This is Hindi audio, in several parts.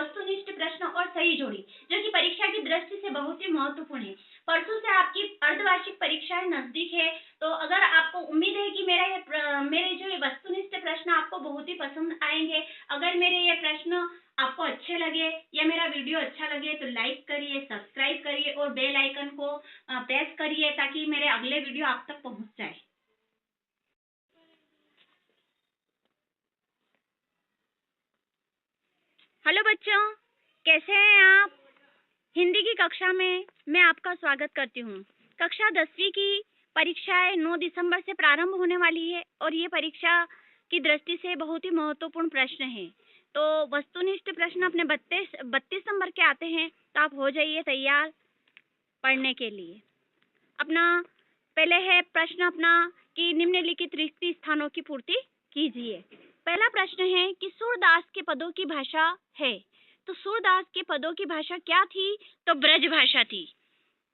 वस्तुनिष्ठ प्रश्न और सही जोड़ी, जो कि परीक्षा की दृष्टि से बहुत ही महत्वपूर्ण है। परसों से आपकी अर्धवार्षिक परीक्षाएं नजदीक है, तो अगर आपको उम्मीद है कि मेरे जो ये वस्तुनिष्ठ प्रश्न आपको बहुत ही पसंद आएंगे, अगर मेरे ये प्रश्न आपको अच्छे लगे या मेरा वीडियो अच्छा लगे तो लाइक करिए, सब्सक्राइब करिए और बेल आइकन को प्रेस करिए ताकि मेरे अगले वीडियो आप तक पहुंच जाए। हेलो बच्चों, कैसे हैं आप? हिंदी की कक्षा में मैं आपका स्वागत करती हूँ। कक्षा 10वीं की परीक्षाएं 9 दिसंबर से प्रारंभ होने वाली है और ये परीक्षा की दृष्टि से बहुत ही महत्वपूर्ण प्रश्न है। तो वस्तुनिष्ठ प्रश्न अपने 32 नंबर के आते हैं, तो आप हो जाइए तैयार पढ़ने के लिए। अपना पहले है प्रश्न अपना कि निम्नलिखित रिक्त स्थानों की पूर्ति कीजिए। पहला प्रश्न है कि सूरदास के पदों की भाषा है, तो सूरदास के पदों की भाषा क्या थी? तो ब्रज भाषा थी।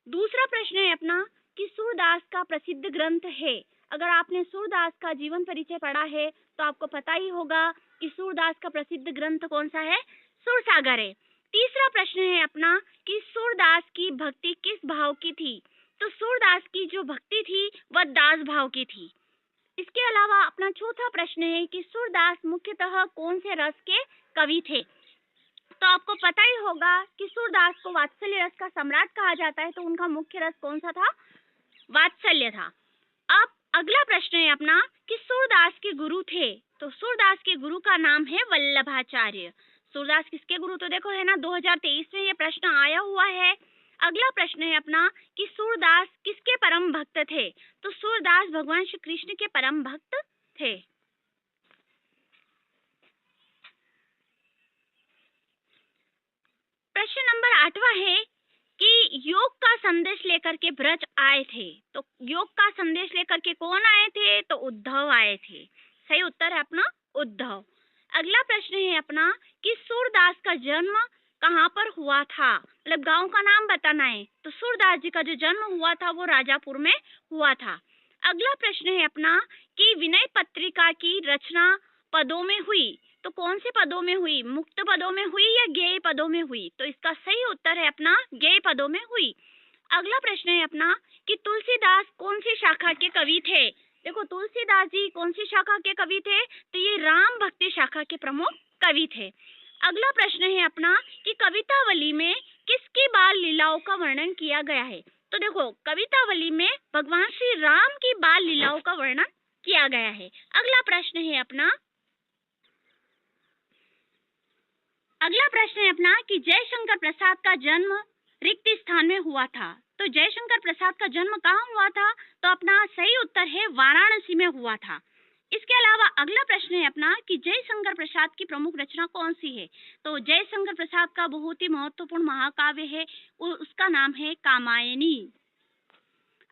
दूसरा प्रश्न है अपना कि सूरदास का प्रसिद्ध ग्रंथ है। अगर आपने सूरदास का जीवन परिचय पढ़ा है तो आपको पता ही होगा कि सूरदास का प्रसिद्ध ग्रंथ कौन सा है? सूरसागर है। तीसरा प्रश्न है अपना कि सूरदास की भक्ति किस भाव की थी? तो सूरदास की जो भक्ति थी वह दास भाव की थी। इसके अलावा अपना चौथा प्रश्न है कि सूरदास मुख्यतः कौन से रस के कवि थे? तो आपको पता ही होगा कि सूरदास को वात्सल्य रस का सम्राट कहा जाता है, तो उनका मुख्य रस कौन सा था? वात्सल्य था। अब अगला प्रश्न है अपना कि सूरदास के गुरु थे, तो सूरदास के गुरु का नाम है वल्लभाचार्य। सूरदास किसके गुरु? तो देखो है ना, 2023 में ये प्रश्न आया हुआ है। अगला प्रश्न है अपना कि सूरदास किसके परम भक्त थे? तो सूरदास भगवान श्री कृष्ण के परम भक्त थे। प्रश्न नंबर 8वां है कि योग का संदेश लेकर के ब्रज आए थे, तो योग का संदेश लेकर के कौन आए थे? तो उद्धव आए थे। सही उत्तर है अपना उद्धव। अगला प्रश्न है अपना कि सूरदास का जन्म कहाँ पर हुआ था? मतलब गांव का नाम बताना है। तो सूरदास जी का जो जन्म हुआ था वो राजापुर में हुआ था। अगला प्रश्न है अपना कि विनय पत्रिका की रचना पदों में हुई, तो कौन से पदों में हुई? मुक्त पदों में हुई या गेय पदों में हुई? तो इसका सही उत्तर है अपना गेय पदों में हुई। अगला प्रश्न है अपना कि तुलसीदास कौन सी शाखा के कवि थे? देखो तुलसीदास जी कौन सी शाखा के कवि थे? तो ये राम भक्ति शाखा के प्रमुख कवि थे। अगला प्रश्न है अपना कि कवितावली में किसकी बाल लीलाओं का वर्णन किया गया है? तो देखो कवितावली में भगवान श्री राम की बाल लीलाओं का वर्णन किया गया है। अगला प्रश्न है अपना कि जयशंकर प्रसाद का जन्म रिक्त स्थान में हुआ था, तो जयशंकर प्रसाद का जन्म कहाँ हुआ था? तो अपना सही उत्तर है वाराणसी में हुआ था। इसके अलावा अगला प्रश्न है अपना कि जयशंकर प्रसाद की प्रमुख रचना कौन सी है? तो जयशंकर प्रसाद का बहुत ही महत्वपूर्ण महाकाव्य है, उसका नाम है कामायनी।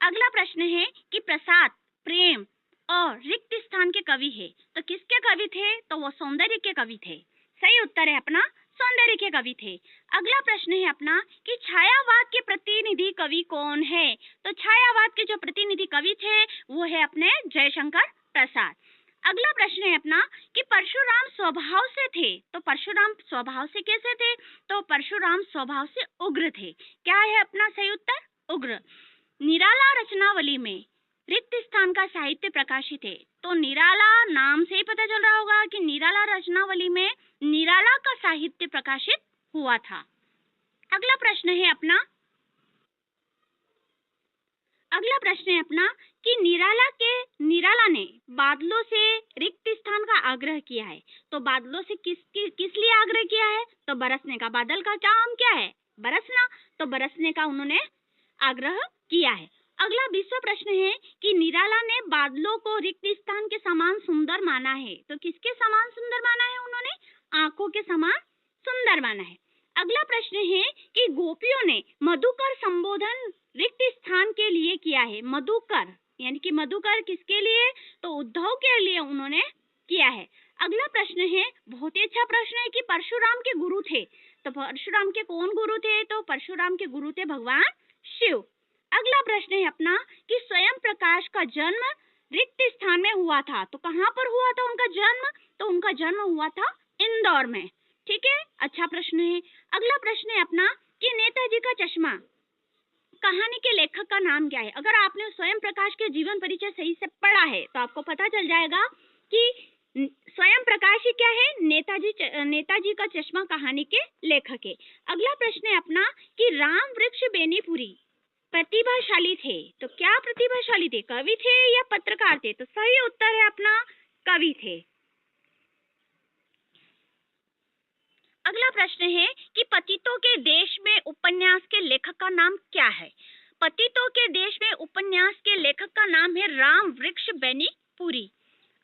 अगला प्रश्न है कि प्रसाद प्रेम और रिक्त स्थान के कवि है, तो किसके कवि थे? तो वो सौंदर्य के कवि थे। सही उत्तर है अपना सौंदर्य के कवि थे। अगला प्रश्न है अपना कि छायावाद के प्रतिनिधि कवि कौन है? तो छायावाद के जो प्रतिनिधि कवि थे वो है अपने जयशंकर प्रसाद। अगला प्रश्न है अपना कि परशुराम स्वभाव से थे, तो परशुराम स्वभाव से कैसे थे? तो परशुराम स्वभाव से उग्र थे। क्या है अपना सही उत्तर? उग्र। निराला रचनावली में रिक्त स्थान का साहित्य प्रकाशित है, तो निराला नाम से ही पता चल रहा होगा कि निराला रचनावली में निराला का साहित्य प्रकाशित हुआ था। अगला प्रश्न है अपना कि निराला ने बादलों से रिक्त स्थान का आग्रह किया है, तो बादलों से किस लिए आग्रह किया है? तो बरसने का। बादल का काम क्या है? बरसना, तो बरसने का उन्होंने आग्रह किया है। अगला 20वां प्रश्न है कि निराला ने बादलों को रिक्त स्थान के समान सुंदर माना है, तो किसके समान सुंदर माना है उन्होंने? आंखों के समान सुंदर माना है। अगला प्रश्न है कि गोपियों ने मधुकर संबोधन रिक्त स्थान के लिए किया है। मधुकर यानी कि मधुकर किसके लिए? तो उद्धव के लिए उन्होंने किया है। अगला प्रश्न है, बहुत ही अच्छा प्रश्न है कि परशुराम के गुरु थे, तो परशुराम के कौन गुरु थे? तो परशुराम के गुरु थे भगवान शिव। अगला प्रश्न है अपना कि स्वयं प्रकाश का जन्म रिक्त स्थान में हुआ था, तो कहाँ पर हुआ था उनका जन्म? तो उनका जन्म हुआ था इंदौर में। ठीक है, अच्छा प्रश्न है। अगला प्रश्न है अपना कि नेताजी का चश्मा कहानी के लेखक का नाम क्या है। अगर आपने स्वयं प्रकाश के जीवन परिचय सही से पढ़ा है तो आपको पता चल जाएगा कि स्वयं प्रकाश ही क्या है, नेताजी का चश्मा कहानी के लेखक है। अगला प्रश्न है अपना कि राम वृक्ष बेनीपुरी प्रतिभाशाली थे, तो क्या प्रतिभाशाली थे, कवि थे या पत्रकार थे। तो सही उत्तर है अपना कवि थे। अगला प्रश्न है कि पतितों के देश में उपन्यास के लेखक का नाम क्या है। पतितों के देश में उपन्यास के लेखक का नाम है राम वृक्ष बेनीपुरी।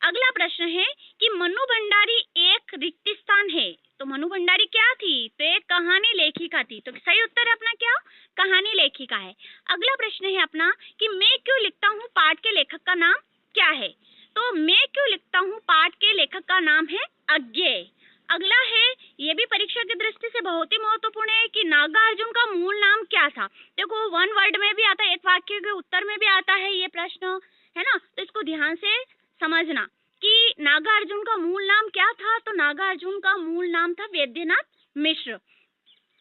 अगला प्रश्न है कि मनु भंडारी एक रिक्त स्थान है, तो मनु भंडारी क्या थी, तो एक कहानी लेखिका थी। तो सही उत्तर है अपना क्या, कहानी लेखिका है। अगला प्रश्न है अपना कि मैं क्यों लिखता हूँ पाठ के लेखक का नाम क्या है। तो मैं क्यों लिखता हूँ पाठ के लेखक का नाम है अज्ञेय। अगला है, ये भी परीक्षा की दृष्टि से बहुत ही महत्वपूर्ण है कि नागार्जुन का मूल नाम क्या था। देखो वन वर्ड में भी आता है, एक वाक्य के उत्तर में भी आता है ये प्रश्न, है ना। तो इसको ध्यान से समझना कि नागार्जुन का मूल नाम क्या था। तो नागार्जुन का मूल नाम था वैद्यनाथ मिश्र।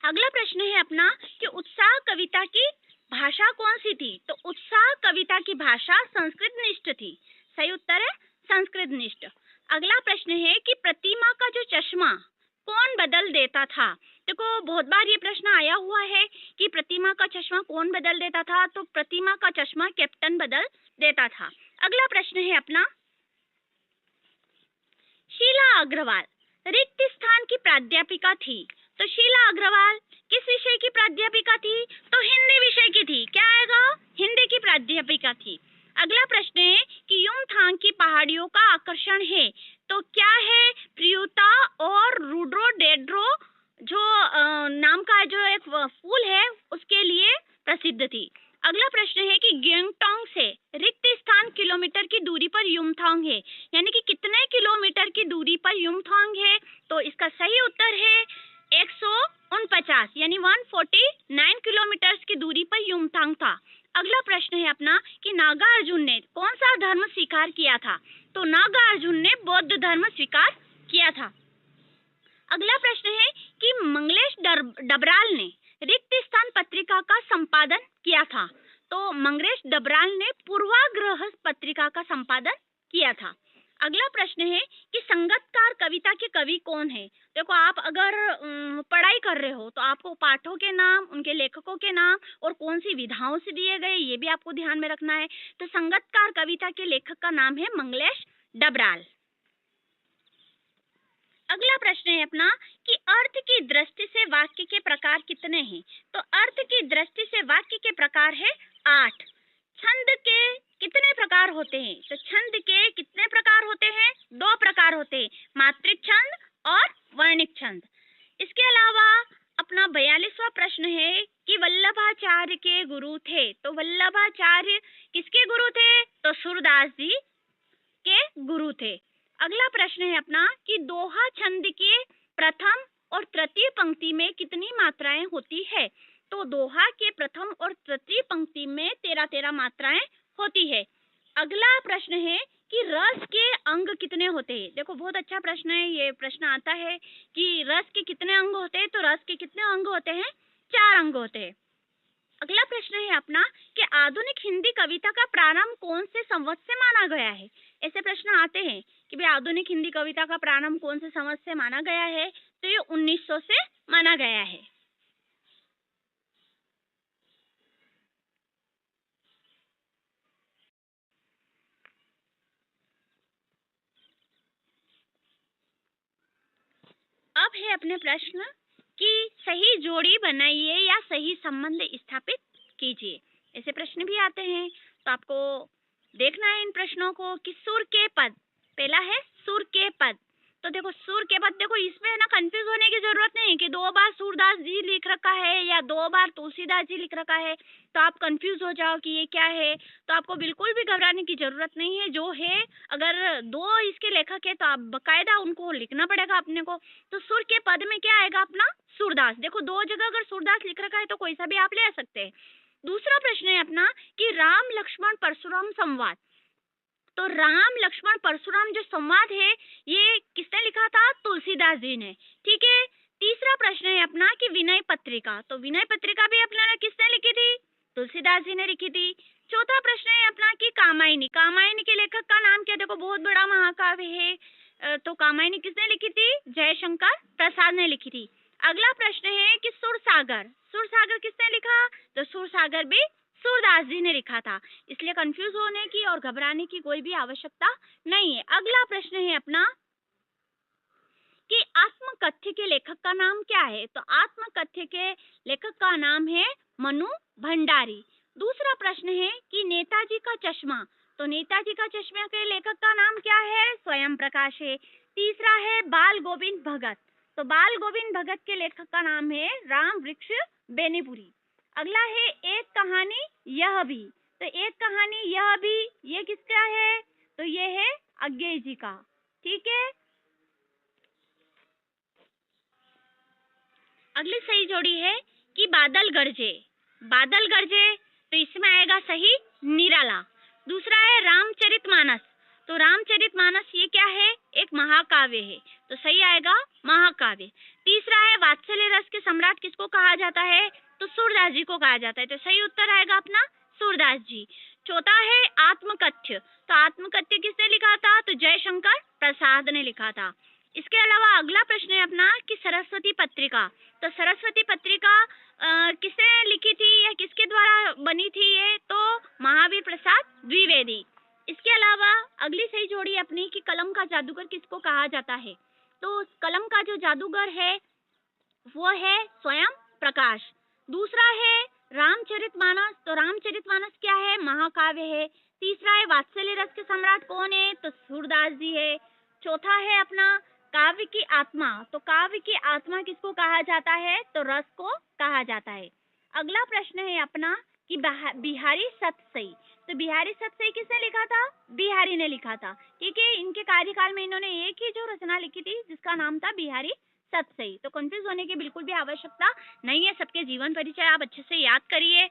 अगला प्रश्न है अपना कि उत्साह कविता की भाषा कौन सी थी। तो उत्साह कविता की भाषा संस्कृत निष्ठ थी। सही उत्तर है संस्कृत निष्ठ। अगला प्रश्न है कि प्रतिमा का जो चश्मा कौन बदल देता था। देखो बहुत बार ये प्रश्न आया हुआ है कि प्रतिमा का चश्मा कौन बदल देता था। तो प्रतिमा का चश्मा कैप्टन बदल देता था। अगला प्रश्न है अपना, शीला अग्रवाल रिक्त स्थान की प्राध्यापिका थी। तो शीला अग्रवाल किस विषय की प्राध्यापिका थी। तो हिंदी विषय की थी। क्या आएगा, हिंदी की प्राध्यापिका थी। अगला प्रश्न है कि युमथांग की पहाड़ियों का आकर्षण है, तो क्या है, प्रियुता और रोडोडेंड्रो जो नाम का जो एक फूल है उसके लिए प्रसिद्ध थी। अगला प्रश्न है कि गंगटोक से रिक्त स्थान किलोमीटर की दूरी पर युमथांग है, यानी कि कितने किलोमीटर की दूरी पर युमथांग है। तो इसका सही उत्तर है 149, यानी 149 किलोमीटर की दूरी पर युमथांग था। अगला प्रश्न है अपना कि नागार्जुन ने कौन सा धर्म स्वीकार किया था। तो नागार्जुन ने बौद्ध धर्म स्वीकार किया था। अगला प्रश्न है कि मंगलेश डबराल ने रिक्त स्थान पत्रिका का संपादन किया था। तो मंगलेश डबराल ने पूर्वाग्रह पत्रिका का संपादन किया था। अगला प्रश्न है कि संगतकार कविता के कवि कौन है। देखो आप अगर पढ़ाई कर रहे हो तो आपको पाठों के नाम, उनके लेखकों के नाम और कौन सी विधाओं से दिए गए ये भी आपको ध्यान में रखना है। तो संगतकार कविता के लेखक का नाम है मंगलेश डबराल। अगला प्रश्न है अपना कि अर्थ की दृष्टि से वाक्य के प्रकार कितने हैं। तो अर्थ की दृष्टि से वाक्य के प्रकार है 8। छंद के कितने प्रकार होते हैं। तो छंद के कितने प्रकार होते हैं, 2 प्रकार होते हैं, मात्रिक छंद और वर्णिक छंद। इसके अलावा अपना 42वां प्रश्न है कि वल्लभाचार्य के गुरु थे। तो वल्लभाचार्य किसके गुरु थे। तो सूरदास जी के गुरु थे। अगला प्रश्न है अपना कि दोहा छंद के प्रथम और तृतीय पंक्ति में कितनी मात्राएं होती है। तो दोहा के प्रथम और तृतीय पंक्ति में 13-13 मात्राएं होती है। अगला प्रश्न है कि रस के अंग कितने होते हैं। देखो बहुत अच्छा प्रश्न है, ये प्रश्न आता है कि रस के कितने अंग होते हैं। तो रस के कितने अंग होते हैं, 4 अंग होते हैं। अगला प्रश्न है अपना कि आधुनिक हिंदी कविता का प्रारंभ कौन से संवत से माना गया है। ऐसे प्रश्न आते हैं कि भाई आधुनिक हिंदी कविता का प्रारंभ कौन से संवत से माना गया है। तो ये 1900 से माना गया है। अब है अपने प्रश्न कि सही जोड़ी बनाइए या सही संबंध स्थापित कीजिए। ऐसे प्रश्न भी आते हैं, तो आपको देखना है इन प्रश्नों को कि सुर के पद, पहला है सुर के पद। तो देखो सुर के पद, देखो इसमें है ना कंफ्यूज होने की जरूरत नहीं कि 2 बार सूरदास जी लिख रखा है या 2 बार तुलसीदास जी लिख रखा है तो आप कंफ्यूज हो जाओ कि ये क्या है। तो आपको बिल्कुल भी घबराने की जरूरत नहीं है। जो है अगर 2 इसके लेखक है तो आप बकायदा उनको लिखना पड़ेगा अपने को। तो सुर के पद में क्या आएगा अपना सूरदास। देखो 2 जगह अगर सूरदास लिख रखा है तो कोई सा भी आप ले सकते हैं। दूसरा प्रश्न है अपना कि राम लक्ष्मण परशुराम संवाद। तो राम लक्ष्मण परशुराम जो संवाद है ये किसने लिखा था, तुलसीदास जी ने। ठीक है। तीसरा तीसरा प्रश्न है अपना कि विनय पत्रिका, तो विनय पत्रिका भी अपना किसने लिखी थी? तुलसीदास जी ने लिखी थी। चौथा प्रश्न है अपना कि कामायनी, कामायनी के लेखक का नाम क्या? देखो बहुत बड़ा महाकाव्य है, तो कामायनी किसने लिखी थी? जयशंकर प्रसाद ने लिखी थी। अगला प्रश्न है कि सुरसागर, सुरसागर किसने लिखा? तो सुरसागर भी सूरदास जी ने लिखा था। इसलिए कंफ्यूज होने की और घबराने की कोई भी आवश्यकता नहीं है। अगला प्रश्न है अपना कि आत्मकथ्य के लेखक का नाम क्या है? तो आत्मकथ्य के लेखक का नाम है मनु भंडारी। दूसरा प्रश्न है कि नेताजी का चश्मा, तो नेताजी का चश्मा के लेखक का नाम क्या है? स्वयं प्रकाश है। तीसरा है बाल गोविंद भगत, तो बाल गोविंद भगत के लेखक का नाम है राम वृक्ष बेनीपुरी। अगला है एक कहानी यह भी, तो एक कहानी यह भी ये किसका है? तो ये है अज्ञेय जी का। ठीक है, अगली सही जोड़ी है कि बादल गरजे, बादल गरजे, तो इसमें आएगा सही निराला। दूसरा है रामचरितमानस, तो रामचरितमानस ये क्या है? एक महाकाव्य है, तो सही आएगा महाकाव्य। तीसरा है वात्सल्य रस के सम्राट किसको कहा जाता है? तो सूरदास जी को कहा जाता है, तो सही उत्तर आएगा अपना सूरदास जी। चौथा है आत्मकथ्य, तो आत्मकथ्य किसने लिखा था? तो जयशंकर प्रसाद ने लिखा था। इसके अलावा अगला प्रश्न है अपना कि सरस्वती पत्रिका, तो सरस्वती पत्रिका किसने लिखी थी या किसके द्वारा बनी थी? ये तो महावीर प्रसाद द्विवेदी। इसके अलावा अगली सही जोड़ी अपनी कि कलम का जादूगर किसको कहा जाता है? तो कलम का जो जादूगर है वो है स्वयं प्रकाश। दूसरा है रामचरितमानस, तो रामचरितमानस क्या है? महाकाव्य है। तीसरा है वात्सल्य रस के सम्राट कौन है? तो सूरदास जी है। चौथा है अपना काव्य की आत्मा, तो काव्य की आत्मा किसको कहा जाता है? तो रस को कहा जाता है। अगला प्रश्न है अपना कि बिहारी सतसई, तो बिहारी सतसई किसने लिखा था? बिहारी ने लिखा था। ठीक है, इनके कार्यकाल में इन्होंने एक ही जो रचना लिखी थी जिसका नाम था बिहारी सतसई। तो कंफ्यूज होने की बिल्कुल भी आवश्यकता नहीं है, सबके जीवन परिचय आप अच्छे से याद करिए।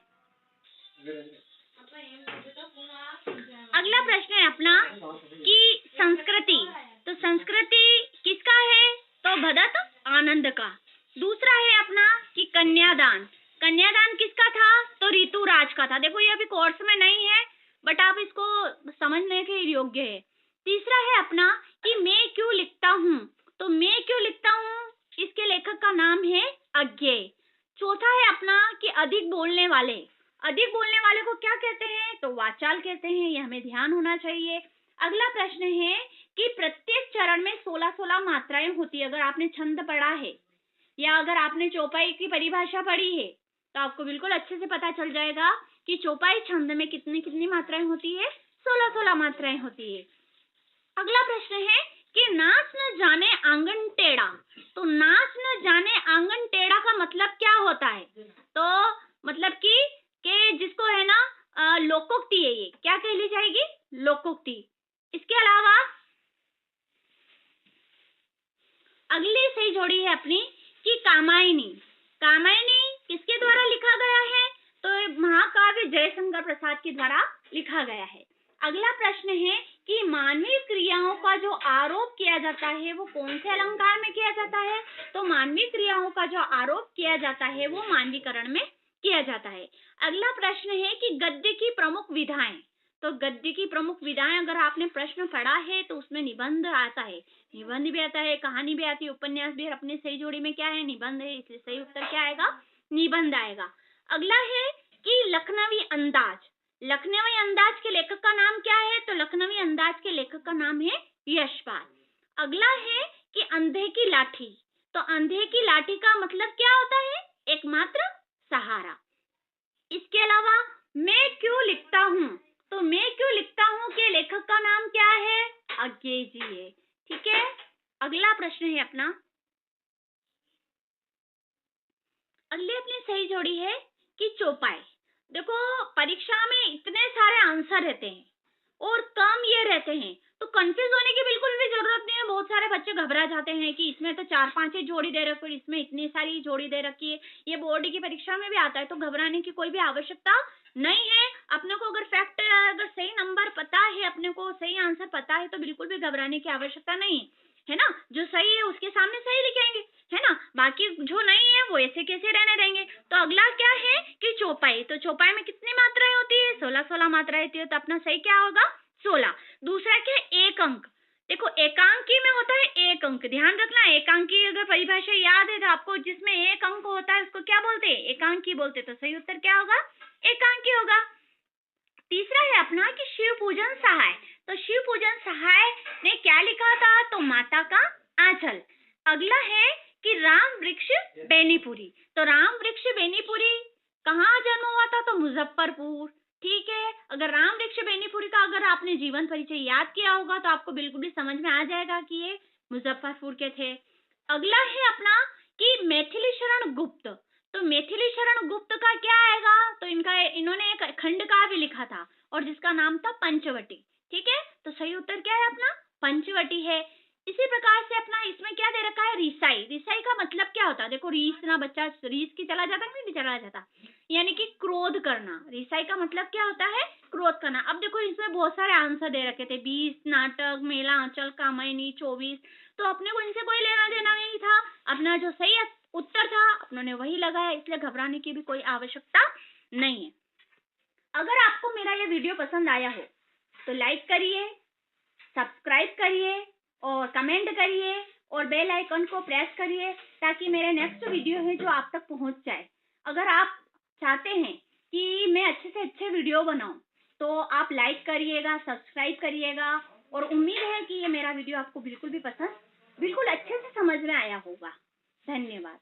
अगला प्रश्न है अपना कि संस्कृति, तो संस्कृति किसका है? तो भदत आनंद का। दूसरा है अपना कि कन्यादान, कन्यादान किसका था? तो ऋतुराज का था। देखो ये अभी कोर्स में नहीं है बट आप इसको समझने के योग्य है। तीसरा है अपना कि मैं क्यों लिखता हूँ, तो मैं क्यों लिखता हूँ इसके लेखक का नाम है अज्ञेय। चौथा है अपना कि अधिक बोलने वाले, अधिक बोलने वाले को क्या कहते हैं? तो वाचाल कहते हैं, ये हमें ध्यान होना चाहिए। अगला प्रश्न है कि प्रत्येक चरण में 16-16 मात्राएं होती है। अगर आपने छंद पढ़ा है या अगर आपने चौपाई की परिभाषा पढ़ी है तो आपको बिल्कुल अच्छे से पता चल जाएगा कि चौपाई छंद में कितनी कितनी मात्राएं होती है? 16-16 मात्राएं होती है। अगला प्रश्न है कि नाच न जाने आंगन टेढ़ा, तो नाच न जाने आंगन टेढ़ा का मतलब क्या होता है? तो मतलब कि जिसको है ना लोकोक्ति है, ये क्या कहली जाएगी? लोकोक्ति। इसके अलावा अगली सही जोड़ी है अपनी कि कामायनी, कामायनी किसके द्वारा लिखा गया है? तो महाकाव्य जयशंकर प्रसाद के द्वारा लिखा गया है। अगला प्रश्न है कि मानवीय क्रियाओं का जो आरोप किया जाता है वो कौन से अलंकार में किया जाता है? तो मानवीय क्रियाओं का जो आरोप किया जाता है वो मानवीकरण में किया जाता है। अगला प्रश्न है कि गद्य की प्रमुख विधाएं, तो गद्य की प्रमुख विधाएं अगर आपने प्रश्न पढ़ा है तो उसमें निबंध आता है, निबंध भी आता है, कहानी भी आती है, उपन्यास भी। अपने सही जोड़ी में क्या है? निबंध है, इसलिए सही उत्तर क्या आएगा? निबंध आएगा। अगला है कि लखनवी अंदाज, लखनवी अंदाज के लेखक का नाम क्या है? तो लखनवी अंदाज के लेखक का नाम है यशपाल। अगला है कि अंधे की लाठी, तो अंधे की लाठी का मतलब क्या होता है? एकमात्र सहारा। इसके अलावा मैं क्यों लिखता हूँ, तो मैं क्यों लिखता हूँ के लेखक का नाम क्या है? अज्ञेय जी है। ठीक है, अगला प्रश्न है अपना, अगली अपनी सही जोड़ी है कि चौपाई। देखो परीक्षा में इतने सारे आंसर रहते हैं और कम ये रहते हैं, तो कंफ्यूज होने की बिल्कुल भी जरूरत नहीं है। बहुत सारे बच्चे घबरा जाते हैं कि इसमें तो 4-5 ही जोड़ी दे रखी है, इसमें इतनी सारी जोड़ी दे रखी है, ये बोर्ड की परीक्षा में भी आता है। तो घबराने की कोई भी आवश्यकता नहीं है। अपने को अगर फैक्ट, अगर सही नंबर पता है, अपने को सही आंसर पता है, तो बिल्कुल भी घबराने की आवश्यकता नहीं है ना। जो सही है उसके सामने सही लिखेंगे, है ना। बाकी जो नहीं है वो ऐसे कैसे रहने देंगे। तो अगला क्या है कि चौपाई। तो चौपाई में कितनी मात्राएं होती है, 16 मात्राएं होती है। तो अपना सही क्या होगा, 16। दूसरा क्या है, एक अंक। देखो एकांकी में होता है एक अंक, ध्यान रखना। एकांकी अगर परिभाषा याद है तो आपको, जिसमें एक अंक होता है उसको क्या बोलते हैं, एकांकी बोलते हैं। तो सही उत्तर क्या होगा, एकांकी होगा। तीसरा है अपना कि शिव पूजन सहाय। तो शिव पूजन सहाय ने क्या लिखा था, तो माता का आंचल। अगला है कि राम वृक्ष बेनीपुरी। तो राम वृक्ष बेनीपुरी कहाँ जन्म हुआ था, तो मुजफ्फरपुर। ठीक है, अगर राम वृक्ष बेनीपुरी का अगर आपने जीवन परिचय याद किया होगा तो आपको बिल्कुल भी समझ में आ जाएगा कि ये मुजफ्फरपुर के थे। अगला है अपना कि मैथिली शरण गुप्त। तो मैथिली शरण गुप्त का क्या आएगा, तो इन्होंने एक खंड काव्य लिखा था और जिसका नाम था पंचवटी। ठीक है, तो सही उत्तर क्या है अपना, पंचवटी है। इसी प्रकार से अपना इसमें क्या दे रखा है, रिसाई। रिसाई का मतलब क्या होता है, देखो रीस ना बच्चा रीस की चला जाता कि नहीं चला जाता, यानी कि क्रोध करना। रिसाई का मतलब क्या होता है, क्रोध करना। अब देखो इसमें बहुत सारे आंसर दे रखे थे, 20 नाटक, मेला आंचल, कामयनी, 24। तो अपने को इनसे कोई लेना देना नहीं था। अपना जो सही उत्तर था अपनों ने वही लगाया, इसलिए घबराने की भी कोई आवश्यकता नहीं है। अगर आपको मेरा ये वीडियो पसंद आया हो तो लाइक करिए, सब्सक्राइब करिए और कमेंट करिए और बेल आइकन को प्रेस करिए ताकि मेरे नेक्स्ट वीडियो है जो आप तक पहुंच जाए। अगर आप चाहते हैं कि मैं अच्छे से अच्छे वीडियो बनाऊं तो आप लाइक करिएगा, सब्सक्राइब करिएगा और उम्मीद है कि ये मेरा वीडियो आपको बिल्कुल भी पसंद, बिल्कुल अच्छे से समझ में आया होगा। धन्यवाद।